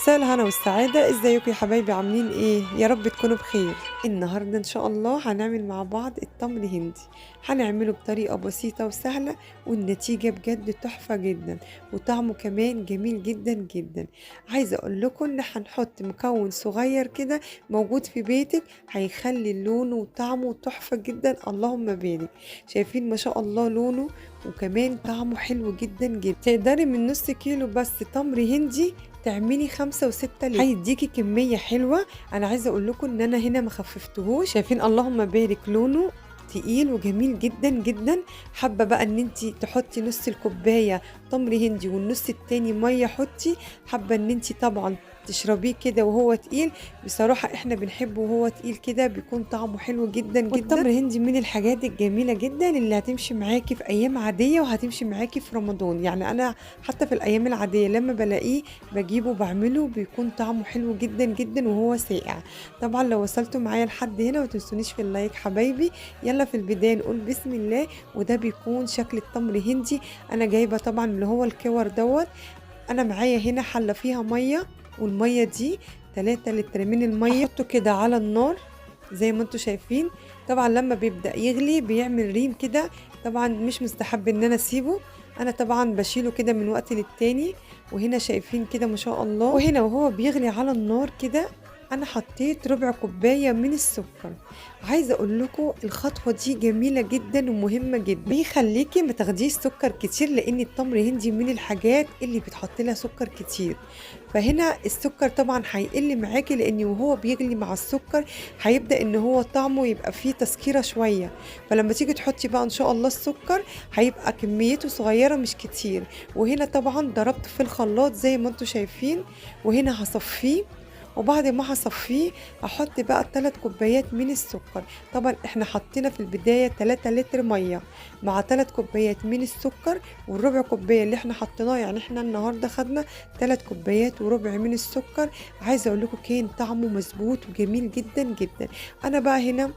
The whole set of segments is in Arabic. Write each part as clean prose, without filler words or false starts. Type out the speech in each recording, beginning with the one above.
مساء الهنا والسعادة، ازيكم يا حبايبي؟ عاملين ايه؟ يا رب تكونوا بخير. النهاردة ان شاء الله هنعمل مع بعض التمر هندي. هنعمله بطريقة بسيطة وسهلة، والنتيجة بجد تحفة جدا، وطعمه كمان جميل جدا جدا. عايزة اقول لكم ان هنحط مكون صغير كده موجود في بيتك هيخلي لونه وطعمه تحفة جدا. اللهم بارك. شايفين ما شاء الله لونه وكمان طعمه حلو جدا جدا. تقدري من نص كيلو بس تمر هندي تعملي 5 و6 لتر، هيديكي كمية حلوة. أنا عايزة أقول لكم إن أنا هنا ما خففتهوش. شايفين اللهم بارك لونه تقيل وجميل جدا جدا. حابة بقى ان انتي تحطي نص الكوباية تمر هندي والنص التاني مية حطي. حابة ان انتي طبعا تشربيه كده وهو تقيل. بصراحة احنا بنحبه وهو تقيل كده، بيكون طعمه حلو جدا جدا. والتمر هندي من الحاجات الجميلة جدا اللي هتمشي معاكي في ايام عادية وهتمشي معاكي في رمضان. يعني انا حتى في الايام العادية لما بلاقيه بجيبه بعمله، بيكون طعمه حلو جدا جدا وهو ساقع. طبعا لو وصلتوا معايا لحد هنا ما تنسونيش في اللايك حبايبي. يلا في البداية نقول بسم الله. وده بيكون شكل التمر هندي. انا جايبة طبعا اللي هو الكور دوت. انا معايا هنا حلة فيها مية، والمية دي 3 لتر من المية. احطه كده على النار زي ما انتوا شايفين. طبعا لما بيبدأ يغلي بيعمل ريم كده. طبعا مش مستحب ان انا اسيبه. انا طبعا بشيله كده من وقت للتاني. وهنا شايفين كده ما شاء الله. وهنا وهو بيغلي على النار كده انا حطيت ربع كوبايه من السكر. عايزه اقول لكم الخطوه دي جميله جدا ومهمه جدا، بيخليكي ما تاخديش سكر كتير، لان التمر هندي من الحاجات اللي بتحط لها سكر كتير. فهنا السكر طبعا هيقل معاكي، لان وهو بيغلي مع السكر هيبدا ان هو طعمه يبقى فيه تسكيره شويه. فلما تيجي تحطي بقى ان شاء الله السكر هيبقى كميته صغيره مش كتير. وهنا طبعا ضربت في الخلاط زي ما انتم شايفين. وهنا هصفيه. وبعد ما هصفيه هحط بقى 3 كوبايات من السكر. طبعا احنا حطينا في البداية 3 لتر مية مع 3 كوبايات من السكر والربع كوباية اللي احنا حطيناه. يعني احنا النهاردة خدنا 3 كوبايات وربع من السكر. عايزة اقول لكم كان طعمه مظبوط وجميل جدا جدا. انا بقى هنا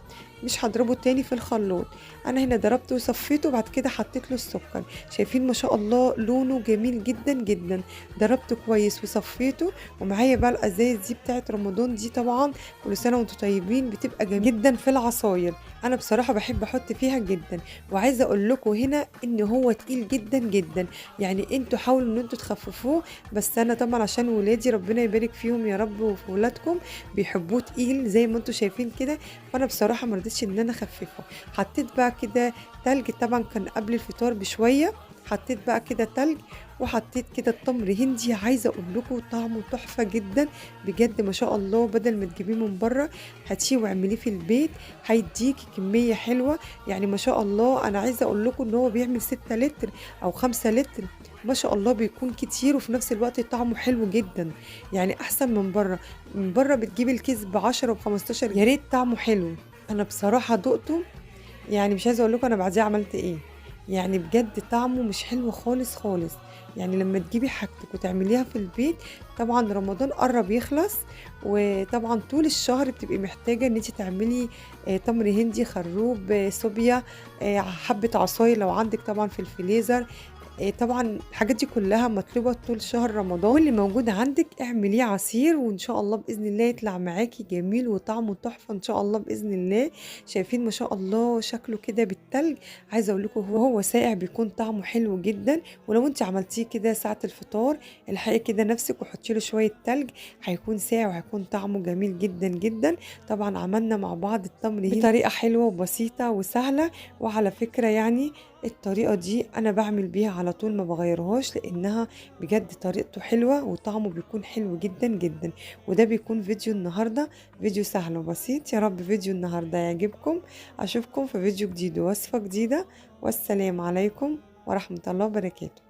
مش هضربه تاني في الخلاط. انا هنا ضربته وصفيته وبعد كده حطيت له السكر. شايفين ما شاء الله لونه جميل جدا جدا. ضربته كويس وصفيته. ومعايا بقى الازايز دي بتاعت رمضان دي، طبعا كل سنه وانتم طيبين، بتبقى جميل جدا في العصاير. انا بصراحه بحب احط فيها جدا. وعايزه اقول لكم هنا ان هو تقيل جدا جدا. يعني انتوا حاولوا ان انتوا تخففوه، بس انا طبعا عشان ولادي ربنا يبارك فيهم يا رب وفي ولادكم بيحبوه تقيل زي ما انتوا شايفين كده. فانا بصراحه ما رضيتش ان انا اخففه. حطيت بقى كده تلج. طبعا كان قبل الفطار بشويه. حطيت بقى كده تلج. وحطيت كده التمر هندي. عايزه اقول لكم طعمه تحفه جدا بجد ما شاء الله. بدل ما تجيبيه من بره هاتيه واعمليه في البيت هيديكي كميه حلوه. يعني ما شاء الله انا عايزه اقول لكم ان هو بيعمل 6 لتر او 5 لتر. ما شاء الله بيكون كتير وفي نفس الوقت طعمه حلو جدا. يعني احسن من بره. من بره بتجيبي الكيس ب10 وب15. يا ريت طعمه حلو. انا بصراحه دقته. يعني مش عايزه اقول لكم انا بعديها عملت ايه. يعني بجد طعمه مش حلو خالص خالص. يعني لما تجيبي حاجتك وتعمليها في البيت. طبعا رمضان قرب يخلص، وطبعا طول الشهر بتبقي محتاجه ان انت تعملي تمر هندي، خروب، صوبيا، حبه عصاير لو عندك طبعا في الفريزر. طبعا الحاجات دي كلها مطلوبة طول شهر رمضان. واللي موجود عندك اعمليه عصير وان شاء الله بإذن الله يطلع معاكي جميل وطعمه تحفة ان شاء الله بإذن الله. شايفين ما شاء الله شكله كده بالتلج. عايزة اقول لكم وهو ساقع بيكون طعمه حلو جدا. ولو انت عملتيه كده ساعة الفطار الحقي كده نفسك وحطي له شوية تلج. هيكون ساقع وهيكون طعمه جميل جدا جدا. طبعا عملنا مع بعض التمر بطريقة حلوة وبسيطة وسهلة. وعلى فكرة يعني الطريقة دي أنا بعمل بيها على طول ما بغيرهاش، لأنها بجد طريقته حلوة وطعمه بيكون حلو جدا جدا. وده بيكون فيديو النهاردة، فيديو سهل وبسيط. يا رب فيديو النهاردة يعجبكم. أشوفكم في فيديو جديد ووصفة جديدة. والسلام عليكم ورحمة الله وبركاته.